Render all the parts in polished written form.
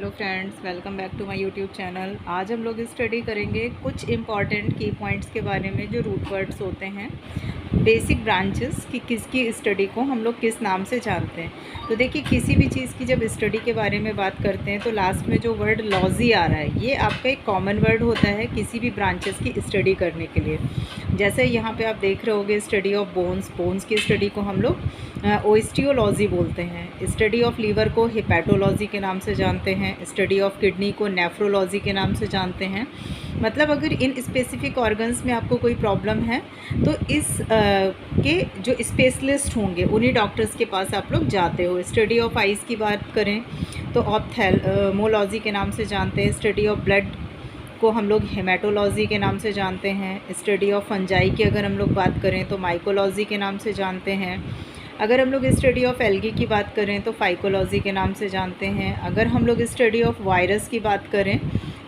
Hello friends, welcome back to my YouTube channel. आज हम लोग स्टडी करेंगे कुछ इम्पॉर्टेंट की पॉइंट्स के बारे में जो रूट वर्ड्स होते हैं, बेसिक ब्रांचेस की किसकी स्टडी को हम लोग किस नाम से जानते हैं। तो देखिए, किसी भी चीज़ की जब स्टडी के बारे में बात करते हैं तो लास्ट में जो वर्ड लॉजी आ रहा है, ये आपका एक कॉमन वर्ड होता है किसी भी ब्रांचेस की स्टडी करने के लिए। जैसे यहाँ पे आप देख रहे होगे, स्टडी ऑफ बोन्स की स्टडी को हम लोग ओस्टियोलॉजी बोलते हैं। स्टडी ऑफ लीवर को हिपैटोलॉजी के नाम से जानते हैं। स्टडी ऑफ किडनी को नेफ्रोलॉजी के नाम से जानते हैं। मतलब अगर इन स्पेसिफिक ऑर्गन्स में आपको कोई प्रॉब्लम है तो इस के जो स्पेशलिस्ट होंगे उन्हीं डॉक्टर्स के पास आप लोग जाते हो। स्टडी ऑफ आइज़ की बात करें तो ऑप्थेल्मोलॉजी के नाम से जानते हैं। स्टडी ऑफ ब्लड को हम लोग हेमेटोलॉजी के नाम से जानते हैं। स्टडी ऑफ फंजाई की अगर हम लोग बात करें तो माइकोलॉजी के नाम से जानते हैं। अगर हम लोग स्टडी ऑफ एल्गी की बात करें तो फाइकोलॉजी के नाम से जानते हैं। अगर हम लोग स्टडी ऑफ वायरस की बात करें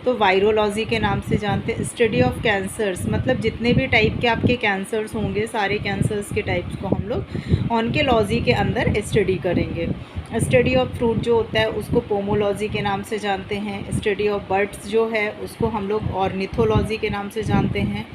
तो वायरोलॉजी के नाम से जानते हैं। स्टडी ऑफ कैंसर्स, मतलब जितने भी टाइप के आपके कैंसर्स होंगे, सारे कैंसर्स के टाइप्स को हम लोग ऑन्कोलॉजी के अंदर स्टडी करेंगे। स्टडी ऑफ फ्रूट जो होता है उसको पोमोलॉजी के नाम से जानते हैं। स्टडी ऑफ बर्ड्स जो है उसको हम लोग ऑर्निथोलॉजी के नाम से जानते हैं।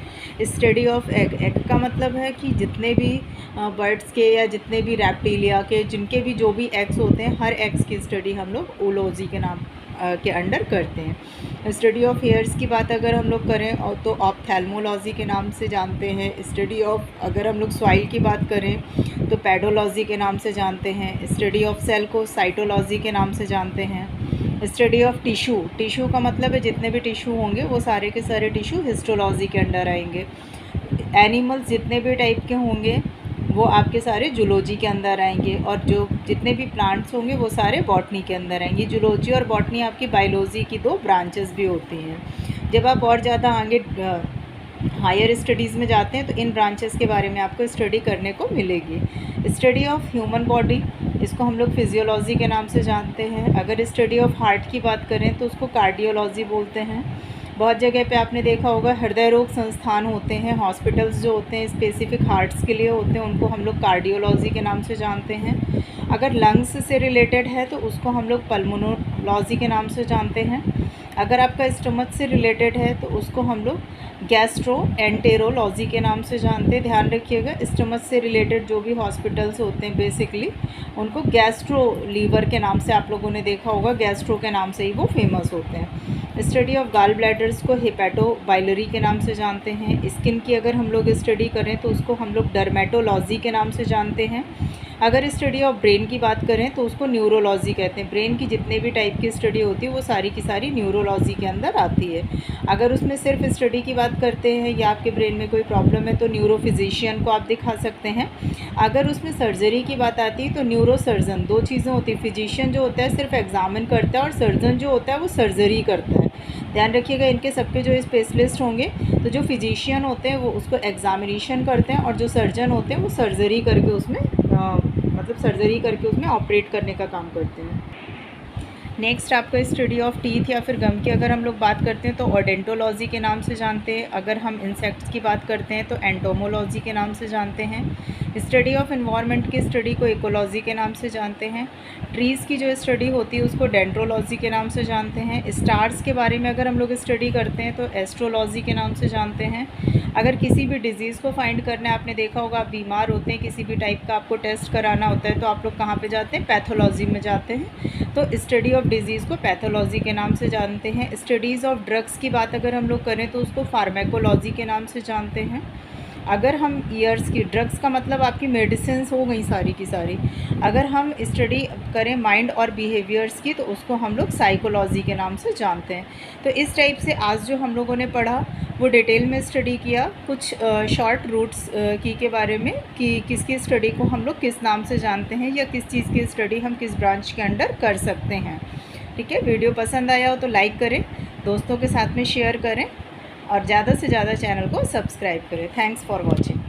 स्टडी ऑफ एग का मतलब है कि जितने भी बर्ड्स के या जितने भी रेप्टिलिया के जिनके भी जो भी एग्स होते हैं, हर एग्स की स्टडी हम लोग ओलॉजी के नाम के अंडर करते हैं। स्टडी ऑफ हेयर्स की बात अगर हम लोग करें और तो ऑप्थेल्मोलॉजी के नाम से जानते हैं। स्टडी ऑफ अगर हम लोग सॉइल की बात करें तो पेडोलॉजी के नाम से जानते हैं। स्टडी ऑफ सेल को साइटोलॉजी के नाम से जानते हैं। स्टडी ऑफ टिश्यू का मतलब है जितने भी टिश्यू होंगे वो सारे के सारे टिश्यू हिस्टोलॉजी के अंडर आएंगे। एनिमल्स जितने भी टाइप के होंगे वो आपके सारे जूलॉजी के अंदर आएंगे, और जो जितने भी प्लांट्स होंगे वो सारे बॉटनी के अंदर आएंगे। जूलॉजी और बॉटनी आपकी बायोलॉजी की दो ब्रांचेस भी होती हैं। जब आप और ज़्यादा आगे हायर स्टडीज़ में जाते हैं तो इन ब्रांचेस के बारे में आपको स्टडी करने को मिलेगी। स्टडी ऑफ ह्यूमन बॉडी, इसको हम लोग फिजियोलॉजी के नाम से जानते हैं। अगर स्टडी ऑफ हार्ट की बात करें तो उसको कार्डियोलॉजी बोलते हैं। बहुत जगह पे आपने देखा होगा हृदय रोग संस्थान होते हैं, हॉस्पिटल्स जो होते हैं स्पेसिफिक हार्ट्स के लिए होते हैं, उनको हम लोग कार्डियोलॉजी के नाम से जानते हैं। अगर लंग्स से रिलेटेड है तो उसको हम लोग पल्मोनोलॉजी के नाम से जानते हैं। अगर आपका स्टमक से रिलेटेड है तो उसको हम लोग गैस्ट्रोएंटेरोलॉजी के नाम से जानते हैं। ध्यान रखिएगा, स्टमक से रिलेटेड जो भी हॉस्पिटल्स होते हैं बेसिकली उनको गैस्ट्रो लीवर के नाम से आप लोगों ने देखा होगा, गैस्ट्रो के नाम से ही वो फेमस होते हैं। स्टडी ऑफ गाल ब्लैडर्स को हेपेटोबाइलरी के नाम से जानते हैं। स्किन की अगर हम लोग स्टडी करें तो उसको हम लोग डर्मेटोलॉजी के नाम से जानते हैं। अगर स्टडी ऑफ ब्रेन की बात करें तो उसको न्यूरोलॉजी कहते हैं। ब्रेन की जितने भी टाइप की स्टडी होती है वो सारी की सारी न्यूरोलॉजी के अंदर आती है। अगर उसमें सिर्फ स्टडी की बात करते हैं या आपके ब्रेन में कोई प्रॉब्लम है तो न्यूरोफिजिशियन को आप दिखा सकते हैं। अगर उसमें सर्जरी की बात आती है तो न्यूरोसर्जन, दो चीज़ें होती है। फिजिशियन जो होता है सिर्फ एग्जामिन करता है और सर्जन जो होता है वो सर्जरी करता है। ध्यान रखिएगा, इनके सबके जो स्पेशलिस्ट होंगे तो जो फिजिशियन होते हैं वो उसको एग्जामिनेशन करते हैं और जो सर्जन होते हैं वो सर्जरी करके उसमें सर्जरी करके उसमें ऑपरेट करने का काम करते हैं। नेक्स्ट आपका स्टडी ऑफ टीथ या फिर गम की अगर हम लोग बात करते हैं तो ओडेंटोलॉजी के नाम से जानते हैं। अगर हम इंसेक्ट्स की बात करते हैं तो एंटोमोलॉजी के नाम से जानते हैं। स्टडी ऑफ एनवायरनमेंट की स्टडी को इकोलॉजी के नाम से जानते हैं। ट्रीज़ की जो स्टडी होती है उसको डेंड्रोलॉजी के नाम से जानते हैं। स्टार्स के बारे में अगर हम लोग स्टडी करते हैं तो एस्ट्रोलॉजी के नाम से जानते हैं। अगर किसी भी डिजीज़ को फाइंड करना है, आपने देखा होगा आप बीमार होते हैं, किसी भी टाइप का आपको टेस्ट कराना होता है तो आप लोग कहाँ पे जाते हैं, पैथोलॉजी में जाते हैं। तो स्टडी ऑफ डिजीज़ को पैथोलॉजी के नाम से जानते हैं। स्टडीज़ ऑफ ड्रग्स की बात अगर हम लोग करें तो उसको फार्मेकोलॉजी के नाम से जानते हैं। अगर हम ईयर्स की, ड्रग्स का मतलब आपकी मेडिसिन्स हो गई सारी की सारी। अगर हम स्टडी करें माइंड और बिहेवियर्स की तो उसको हम लोग साइकोलॉजी के नाम से जानते हैं। तो इस टाइप से आज जो हम लोगों ने पढ़ा वो डिटेल में स्टडी किया, कुछ शॉर्ट रूट्स की के बारे में कि किसकी स्टडी को हम लोग किस नाम से जानते हैं या किस चीज़ की स्टडी हम किस ब्रांच के अंडर कर सकते हैं। ठीक है, वीडियो पसंद आया हो तो लाइक करें, दोस्तों के साथ में शेयर करें और ज़्यादा से ज़्यादा चैनल को सब्सक्राइब करें। Thanks for watching.